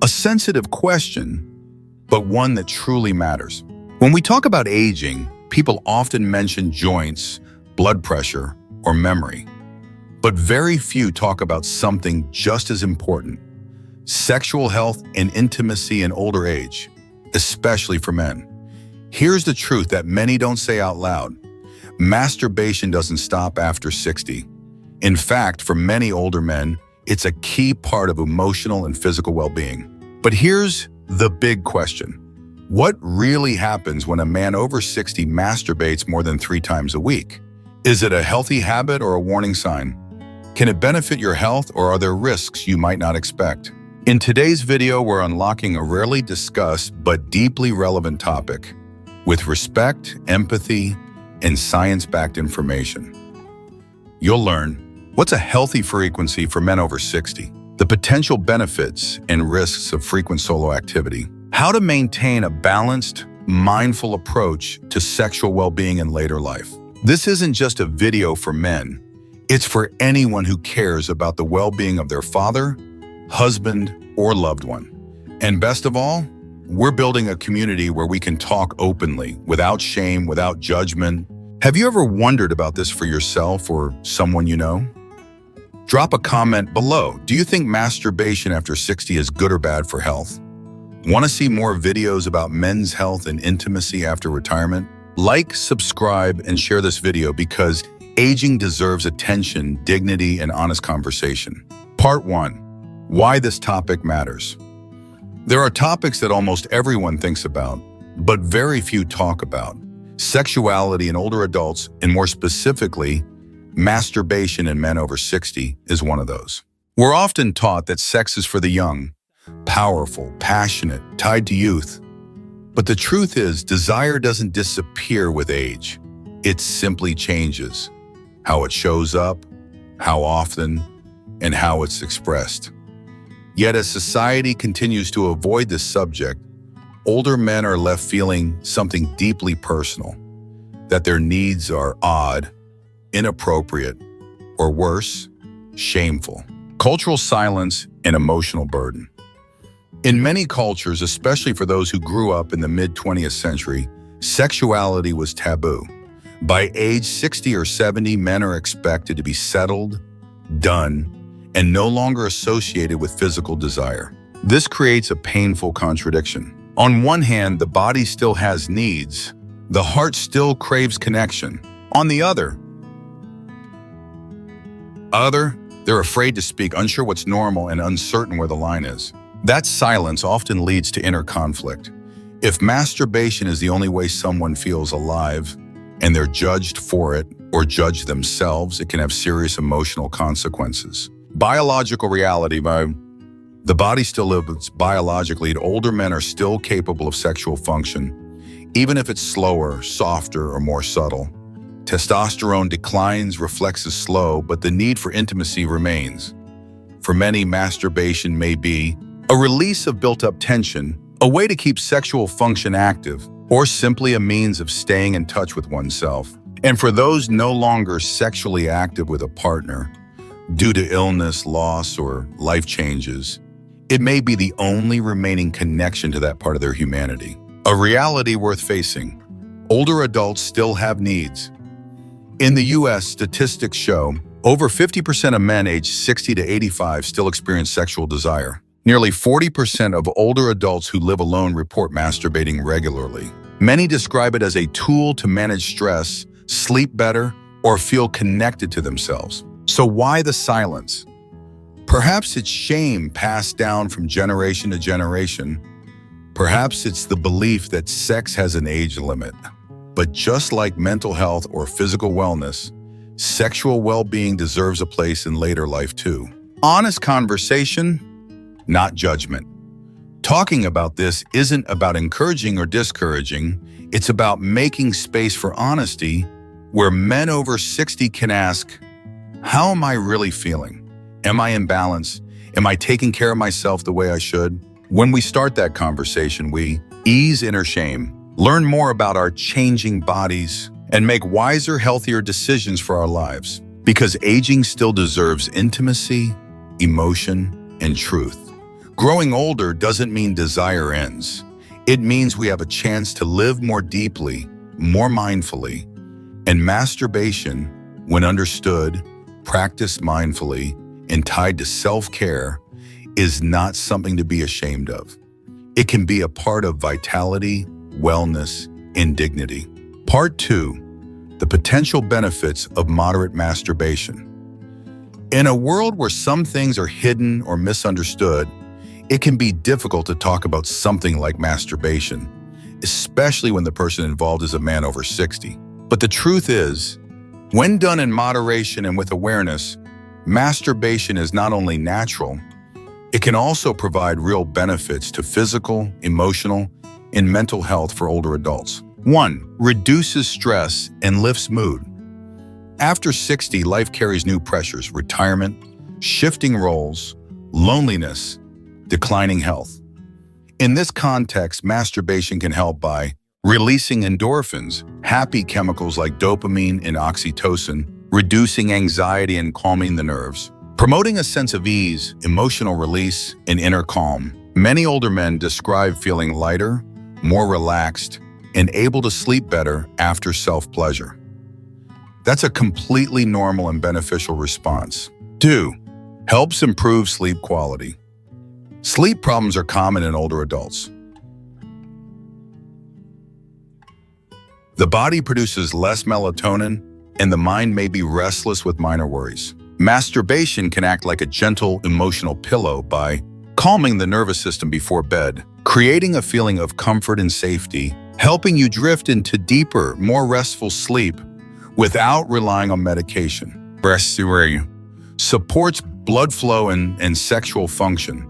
A sensitive question, but one that truly matters. When we talk about aging, people often mention joints, blood pressure, or memory. But very few talk about something just as important: sexual health and intimacy in older age, especially for men. Here's the truth that many don't say out loud. Masturbation doesn't stop after 60. In fact, for many older men, it's a key part of emotional and physical well-being. But here's the big question. What really happens when a man over 60 masturbates more than 3 times a week? Is it a healthy habit or a warning sign? Can it benefit your health, or are there risks you might not expect? In today's video, we're unlocking a rarely discussed but deeply relevant topic with respect, empathy, and science-backed information. You'll learn what's a healthy frequency for men over 60, the potential benefits and risks of frequent solo activity, how to maintain a balanced, mindful approach to sexual well-being in later life. This isn't just a video for men. It's for anyone who cares about the well-being of their father, husband, or loved one. And best of all, we're building a community where we can talk openly, without shame, without judgment. Have you ever wondered about this for yourself or someone you know? Drop a comment below. Do you think masturbation after 60 is good or bad for health? Want to see more videos about men's health and intimacy after retirement? Like, subscribe, and share this video because aging deserves attention, dignity, and honest conversation. Part 1. Why this topic matters. There are topics that almost everyone thinks about, but very few talk about. Sexuality in older adults, and more specifically, masturbation in men over 60, is one of those. We're often taught that sex is for the young, powerful, passionate, tied to youth. But the truth is, desire doesn't disappear with age. It simply changes. How it shows up, how often, and how it's expressed. Yet as society continues to avoid this subject, older men are left feeling something deeply personal, that their needs are odd, inappropriate, or worse, shameful. Cultural silence and emotional burden. In many cultures, especially for those who grew up in the mid-20th century, sexuality was taboo. By age 60 or 70, men are expected to be settled, done, and no longer associated with physical desire. This creates a painful contradiction. On one hand, the body still has needs. The heart still craves connection. On the other, they're afraid to speak, unsure what's normal and uncertain where the line is. That silence often leads to inner conflict. If masturbation is the only way someone feels alive, and they're judged for it or judge themselves, it can have serious emotional consequences. Biological reality. The body still lives biologically, and older men are still capable of sexual function, even if it's slower, softer, or more subtle. Testosterone declines, reflexes slow, but the need for intimacy remains. For many, masturbation may be a release of built-up tension, a way to keep sexual function active, or simply a means of staying in touch with oneself. And for those no longer sexually active with a partner, due to illness, loss, or life changes, it may be the only remaining connection to that part of their humanity. A reality worth facing. Older adults still have needs. In the US, statistics show over 50% of men aged 60 to 85 still experience sexual desire. Nearly 40% of older adults who live alone report masturbating regularly. Many describe it as a tool to manage stress, sleep better, or feel connected to themselves. So why the silence? Perhaps it's shame passed down from generation to generation. Perhaps it's the belief that sex has an age limit. But just like mental health or physical wellness, sexual well-being deserves a place in later life too. Honest conversation, not judgment. Talking about this isn't about encouraging or discouraging. It's about making space for honesty, where men over 60 can ask, how am I really feeling? Am I in balance? Am I taking care of myself the way I should? When we start that conversation, we ease inner shame, learn more about our changing bodies, and make wiser, healthier decisions for our lives. Because aging still deserves intimacy, emotion, and truth. Growing older doesn't mean desire ends. It means we have a chance to live more deeply, more mindfully. And masturbation, when understood, practiced mindfully, and tied to self-care, is not something to be ashamed of. It can be a part of vitality, wellness, and dignity. Part 2, the potential benefits of moderate masturbation. In a world where some things are hidden or misunderstood, it can be difficult to talk about something like masturbation, especially when the person involved is a man over 60. But the truth is, when done in moderation and with awareness, masturbation is not only natural, it can also provide real benefits to physical, emotional, and mental health for older adults. 1. Reduces stress and lifts mood. After 60, life carries new pressures: retirement, shifting roles, loneliness, declining health. In this context, masturbation can help by releasing endorphins, happy chemicals like dopamine and oxytocin, reducing anxiety and calming the nerves, promoting a sense of ease, emotional release, and inner calm. Many older men describe feeling lighter, more relaxed, and able to sleep better after self-pleasure. That's a completely normal and beneficial response. 2. Helps improve sleep quality. Sleep problems are common in older adults. The body produces less melatonin, and the mind may be restless with minor worries. Masturbation can act like a gentle emotional pillow by calming the nervous system before bed, creating a feeling of comfort and safety, helping you drift into deeper, more restful sleep without relying on medication. Supports blood flow and sexual function.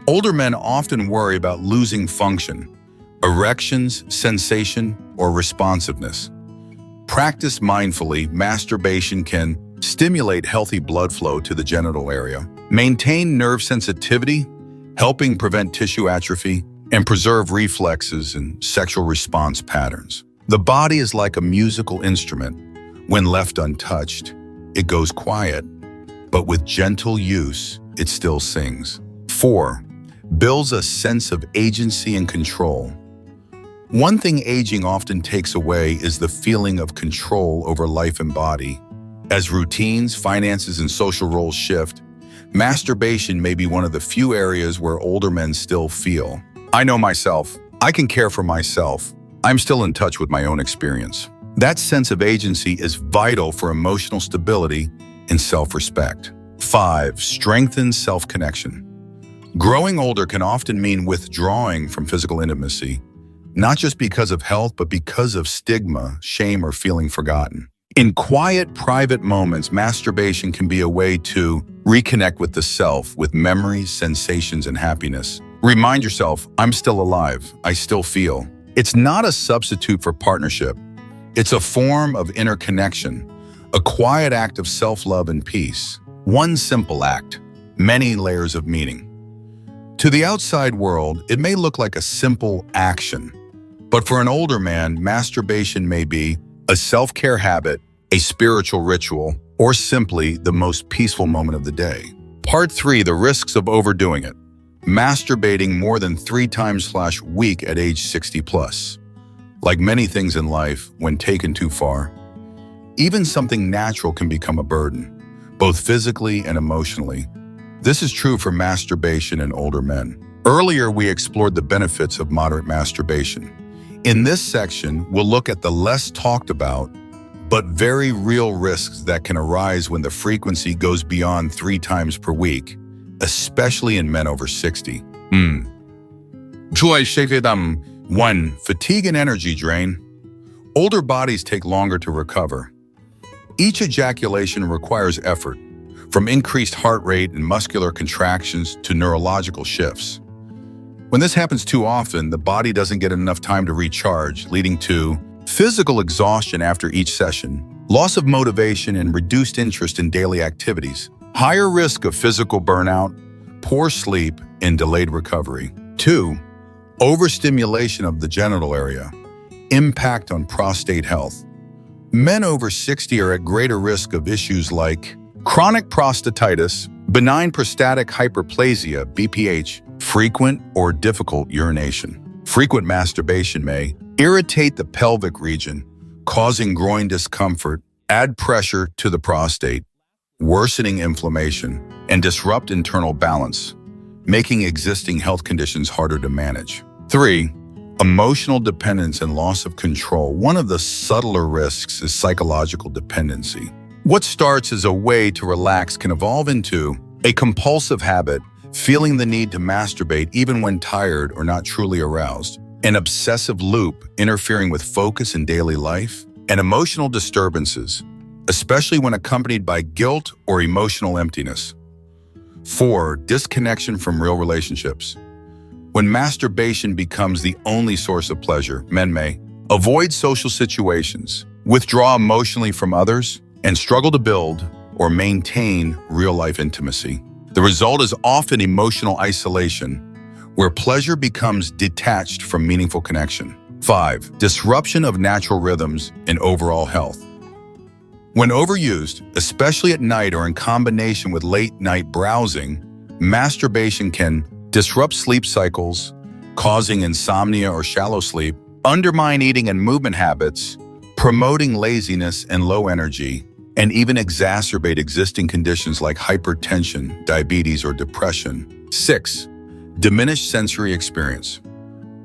Older men often worry about losing function, erections, sensation, or responsiveness. Practiced mindfully, masturbation can stimulate healthy blood flow to the genital area, maintain nerve sensitivity, helping prevent tissue atrophy, and preserve reflexes and sexual response patterns. The body is like a musical instrument. When left untouched, it goes quiet, but with gentle use, it still sings. 4. Builds a sense of agency and control. One thing aging often takes away is the feeling of control over life and body. As routines, finances, and social roles shift, masturbation may be one of the few areas where older men still feel, "I know myself. I can care for myself. I'm still in touch with my own experience." That sense of agency is vital for emotional stability and self-respect. 5. Strengthens self-connection. Growing older can often mean withdrawing from physical intimacy, not just because of health, but because of stigma, shame, or feeling forgotten. In quiet, private moments, masturbation can be a way to reconnect with the self, with memories, sensations, and happiness. Remind yourself, "I'm still alive. I still feel." It's not a substitute for partnership. It's a form of interconnection, a quiet act of self-love and peace. One simple act, many layers of meaning. To the outside world, it may look like a simple action, but for an older man, masturbation may be a self-care habit, a spiritual ritual, or simply the most peaceful moment of the day. Part 3, the risks of overdoing it. Masturbating more than 3 times/week at age 60+. Like many things in life, when taken too far, even something natural can become a burden, both physically and emotionally. This is true for masturbation in older men. Earlier, we explored the benefits of moderate masturbation. In this section, we'll look at the less talked about, but very real risks that can arise when the frequency goes beyond 3 times per week, especially in men over 60. 1. Fatigue and energy drain. Older bodies take longer to recover. Each ejaculation requires effort, from increased heart rate and muscular contractions to neurological shifts. When this happens too often, the body doesn't get enough time to recharge, leading to physical exhaustion after each session, loss of motivation, and reduced interest in daily activities, higher risk of physical burnout, poor sleep, and delayed recovery. 2. Overstimulation of the genital area, impact on prostate health. Men over 60 are at greater risk of issues like chronic prostatitis, benign prostatic hyperplasia, BPH, frequent or difficult urination. Frequent masturbation may irritate the pelvic region, causing groin discomfort, add pressure to the prostate, worsening inflammation, and disrupt internal balance, making existing health conditions harder to manage. 3. Emotional dependence and loss of control. One of the subtler risks is psychological dependency. What starts as a way to relax can evolve into a compulsive habit, feeling the need to masturbate even when tired or not truly aroused, an obsessive loop interfering with focus in daily life, and emotional disturbances, especially when accompanied by guilt or emotional emptiness. 4. Disconnection from real relationships. When masturbation becomes the only source of pleasure, men may avoid social situations, withdraw emotionally from others, and struggle to build or maintain real-life intimacy. The result is often emotional isolation, where pleasure becomes detached from meaningful connection. 5. Disruption of natural rhythms and overall health. When overused, especially at night or in combination with late-night browsing, masturbation can disrupt sleep cycles, causing insomnia or shallow sleep, undermine eating and movement habits, promoting laziness and low energy, and even exacerbate existing conditions like hypertension, diabetes, or depression. 6. Diminished sensory experience.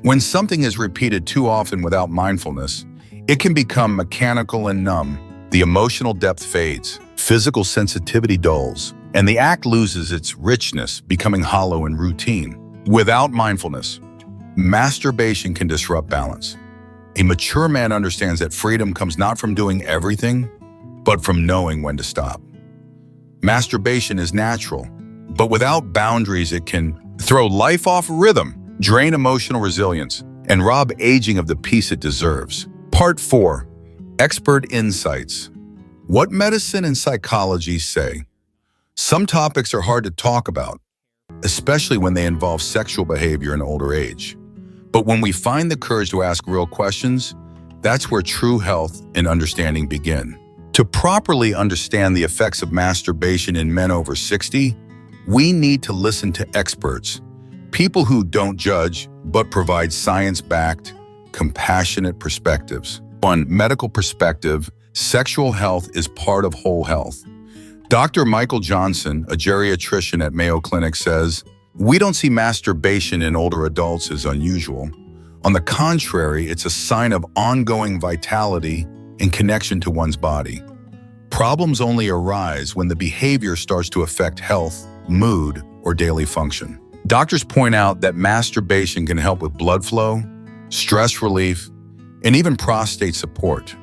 When something is repeated too often without mindfulness, it can become mechanical and numb. The emotional depth fades, physical sensitivity dulls, and the act loses its richness, becoming hollow and routine. Without mindfulness, masturbation can disrupt balance. A mature man understands that freedom comes not from doing everything, but from knowing when to stop. Masturbation is natural, but without boundaries, it can throw life off rhythm, drain emotional resilience, and rob aging of the peace it deserves. Part 4. Expert insights. What medicine and psychology say. Some topics are hard to talk about, especially when they involve sexual behavior in older age. But when we find the courage to ask real questions, that's where true health and understanding begin. To properly understand the effects of masturbation in men over 60, we need to listen to experts, people who don't judge but provide science-backed, compassionate perspectives. 1. Medical perspective. Sexual health is part of whole health. Dr. Michael Johnson, a geriatrician at Mayo Clinic, says, "We don't see masturbation in older adults as unusual. On the contrary, it's a sign of ongoing vitality and connection to one's body. Problems only arise when the behavior starts to affect health, mood, or daily function." Doctors point out that masturbation can help with blood flow, stress relief, and even prostate support.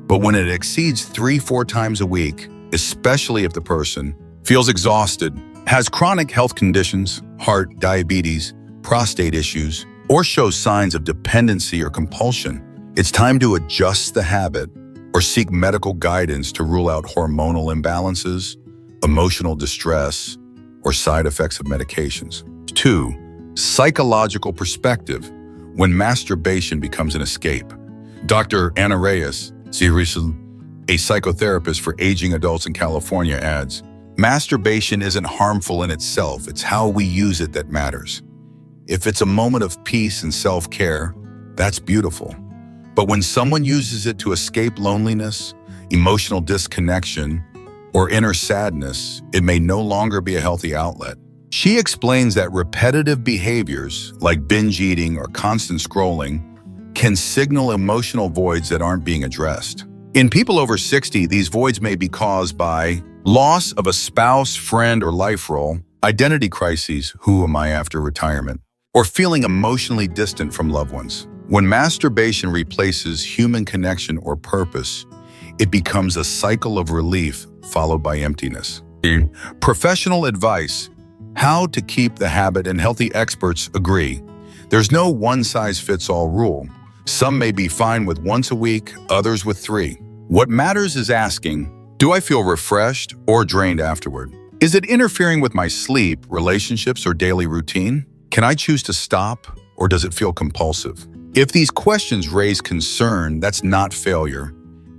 But when it exceeds 3-4 times a week, especially if the person feels exhausted, has chronic health conditions, heart, diabetes, prostate issues, or shows signs of dependency or compulsion, it's time to adjust the habit or seek medical guidance to rule out hormonal imbalances, emotional distress, or side effects of medications. 2. Psychological perspective. When masturbation becomes an escape. Dr. Anna Reyes, a psychotherapist for aging adults in California, adds, "Masturbation isn't harmful in itself, it's how we use it that matters. If it's a moment of peace and self-care, that's beautiful. But when someone uses it to escape loneliness, emotional disconnection, or inner sadness, it may no longer be a healthy outlet." She explains that repetitive behaviors, like binge eating or constant scrolling, can signal emotional voids that aren't being addressed. In people over 60, these voids may be caused by loss of a spouse, friend, or life role, identity crises, who am I after retirement, or feeling emotionally distant from loved ones. When masturbation replaces human connection or purpose, it becomes a cycle of relief followed by emptiness. Professional advice. How to keep the habit, and healthy experts agree. There's no one-size-fits-all rule. Some may be fine with once a week, others with 3. What matters is asking, do I feel refreshed or drained afterward? Is it interfering with my sleep, relationships, or daily routine? Can I choose to stop, or does it feel compulsive? If these questions raise concern, that's not failure.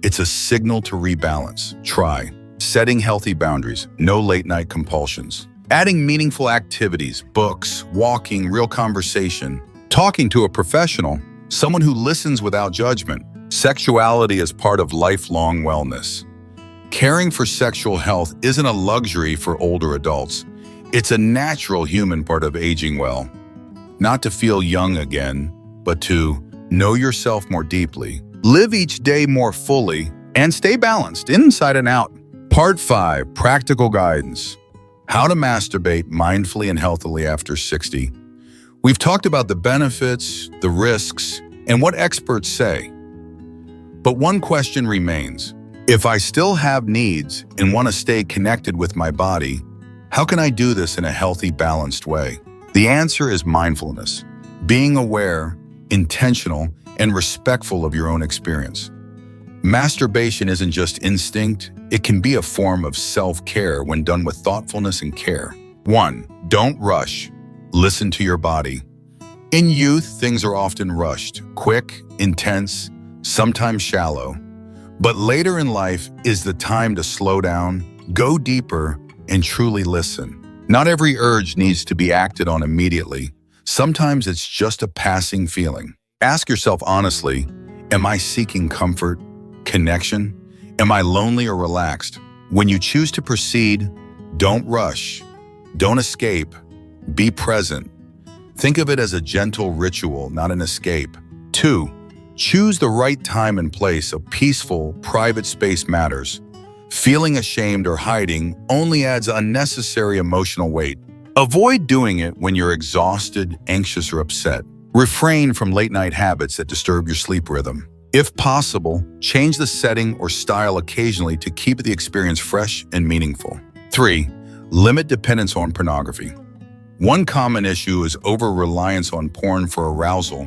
It's a signal to rebalance. Try setting healthy boundaries, no late-night compulsions. Adding meaningful activities, books, walking, real conversation, talking to a professional, someone who listens without judgment. Sexuality is part of lifelong wellness. Caring for sexual health isn't a luxury for older adults. It's a natural human part of aging well. Not to feel young again, but to know yourself more deeply, live each day more fully, and stay balanced inside and out. Part 5, Practical Guidance. How to masturbate mindfully and healthily after 60. We've talked about the benefits, the risks, and what experts say. But one question remains. If I still have needs and want to stay connected with my body, how can I do this in a healthy, balanced way? The answer is mindfulness, being aware, intentional, and respectful of your own experience. Masturbation isn't just instinct, it can be a form of self-care when done with thoughtfulness and care. 1. Don't rush. Listen to your body. In youth, things are often rushed, quick, intense, sometimes shallow. But later in life is the time to slow down, go deeper, and truly listen. Not every urge needs to be acted on immediately. Sometimes it's just a passing feeling. Ask yourself honestly, am I seeking comfort, connection? Am I lonely or relaxed? When you choose to proceed, don't rush, don't escape, be present. Think of it as a gentle ritual, not an escape. 2. Choose the right time and place. A peaceful, private space matters. Feeling ashamed or hiding only adds unnecessary emotional weight. Avoid doing it when you're exhausted, anxious, or upset. Refrain from late-night habits that disturb your sleep rhythm. If possible, change the setting or style occasionally to keep the experience fresh and meaningful. 3. Limit dependence on pornography. One common issue is over-reliance on porn for arousal,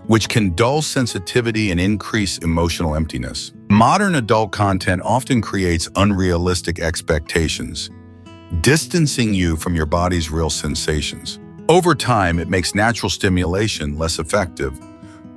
which can dull sensitivity and increase emotional emptiness. Modern adult content often creates unrealistic expectations, distancing you from your body's real sensations. Over time, it makes natural stimulation less effective,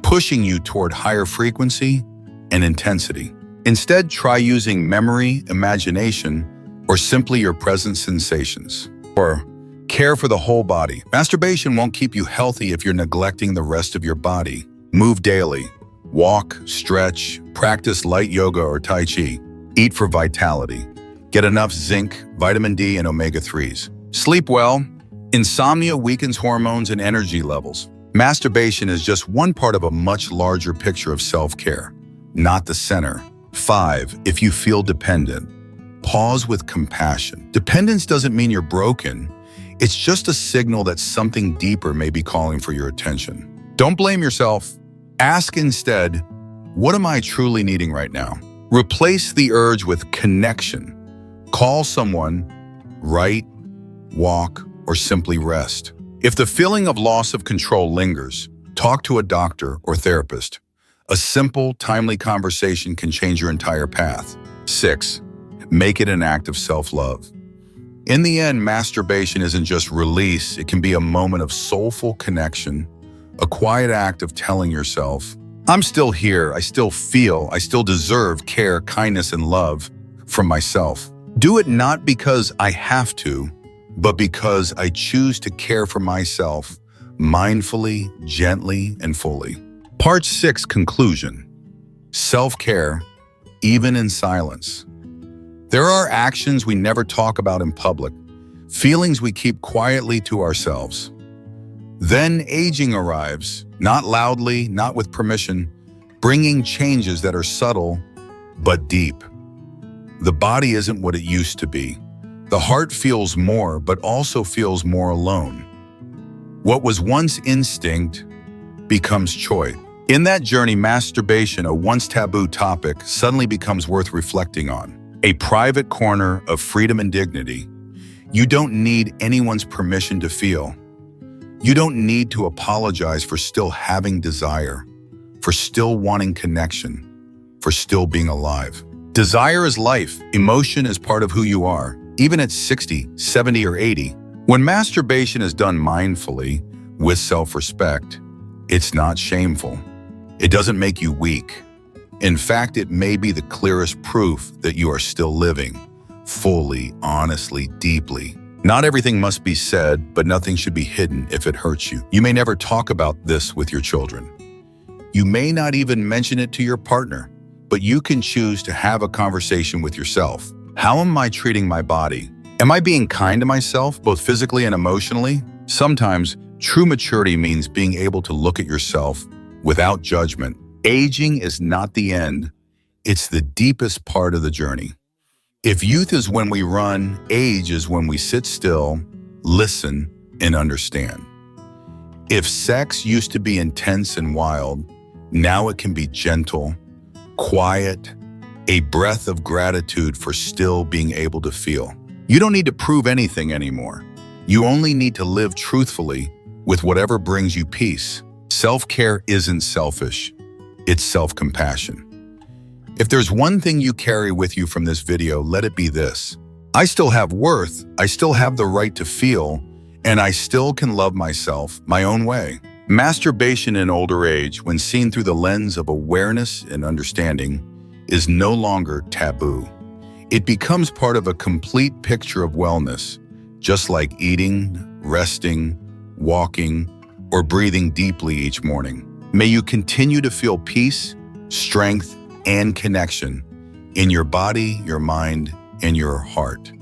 pushing you toward higher frequency and intensity. Instead, try using memory, imagination, or simply your present sensations. Or care for the whole body. Masturbation won't keep you healthy if you're neglecting the rest of your body. Move daily. Walk, stretch, practice light yoga or Tai Chi. Eat for vitality. Get enough zinc, vitamin D, and omega-3s. Sleep well. Insomnia weakens hormones and energy levels. Masturbation is just one part of a much larger picture of self-care, not the center. 5. If you feel dependent, pause with compassion. Dependence doesn't mean you're broken. It's just a signal that something deeper may be calling for your attention. Don't blame yourself. Ask instead, what am I truly needing right now? Replace the urge with connection. Call someone, write, walk, or simply rest. If the feeling of loss of control lingers, talk to a doctor or therapist. A simple, timely conversation can change your entire path. 6. Make it an act of self-love. In the end, masturbation isn't just release, it can be a moment of soulful connection, a quiet act of telling yourself, I'm still here, I still feel, I still deserve care, kindness, and love from myself. Do it not because I have to, but because I choose to care for myself mindfully, gently, and fully. Part 6, Conclusion. Self-care, even in silence. There are actions we never talk about in public, feelings we keep quietly to ourselves. Then aging arrives, not loudly, not with permission, bringing changes that are subtle but deep. The body isn't what it used to be. The heart feels more, but also feels more alone. What was once instinct becomes choice. In that journey, masturbation, a once taboo topic, suddenly becomes worth reflecting on. A private corner of freedom and dignity. You don't need anyone's permission to feel. You don't need to apologize for still having desire, for still wanting connection, for still being alive. Desire is life. Emotion is part of who you are, even at 60, 70, or 80. When masturbation is done mindfully, with self-respect, it's not shameful. It doesn't make you weak. In fact, it may be the clearest proof that you are still living, fully, honestly, deeply. Not everything must be said, but nothing should be hidden if it hurts you. You may never talk about this with your children. You may not even mention it to your partner, but you can choose to have a conversation with yourself. How am I treating my body? Am I being kind to myself, both physically and emotionally? Sometimes, true maturity means being able to look at yourself without judgment. Aging is not the end. It's the deepest part of the journey. If youth is when we run, age is when we sit still, listen, and understand. If sex used to be intense and wild, now it can be gentle, quiet, a breath of gratitude for still being able to feel. You don't need to prove anything anymore. You only need to live truthfully with whatever brings you peace. Self-care isn't selfish, it's self-compassion. If there's one thing you carry with you from this video, let it be this. I still have worth, I still have the right to feel, and I still can love myself my own way. Masturbation in older age, when seen through the lens of awareness and understanding, is no longer taboo. It becomes part of a complete picture of wellness, just like eating, resting, walking, or breathing deeply each morning. May you continue to feel peace, strength, and connection in your body, your mind, and your heart.